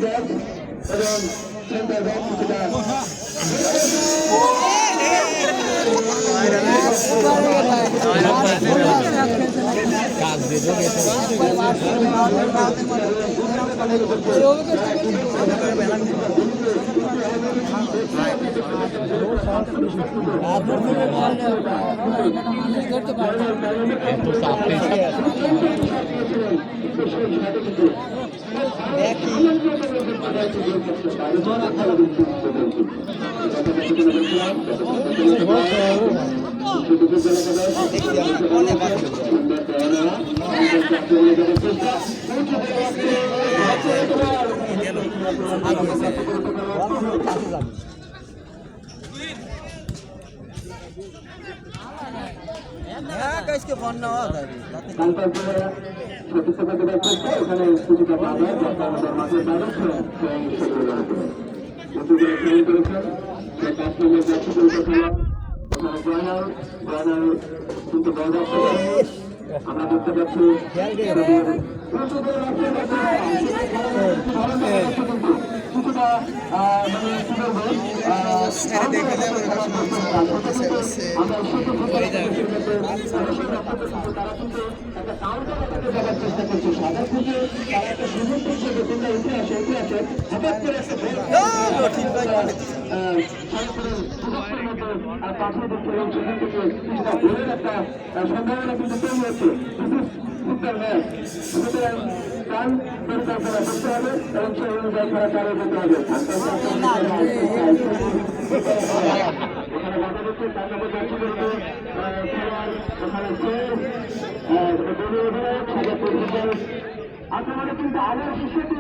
bag এবং centre bag কিছুটা इसके फोन ना हो ওখানে কিছুটা পাবে আমাদের মাঠে বাইরে করেছেন সেই 5 নম্বর যাচ্ছে ওখানে জয়নাল কিন্তু বন্ধ আমরা দেখতে পাচ্ছি কিছুটা চেষ্টা করছে সাদা থেকে তারা একটা সুযোগ করছে তোমরা উঠে আসো হঠাৎ করে একটা পাঠিয়ে দিচ্ছে এবং সেখান থেকে কিছুটা ভোরের একটা সম্ভাবনা কিন্তু তৈরি হচ্ছে ফুটবল ম্যাচ সুতরাং প্রাণ পরিকল্পনা করতে হবে এবং সেই অনুযায়ী খেলা চালিয়ে যেতে হবে ওখানে বাধা দিচ্ছে তার মধ্যে যাচ্ছে কিন্তু ওখানে আক্রমণে কিন্তু আলো শিষ্যকে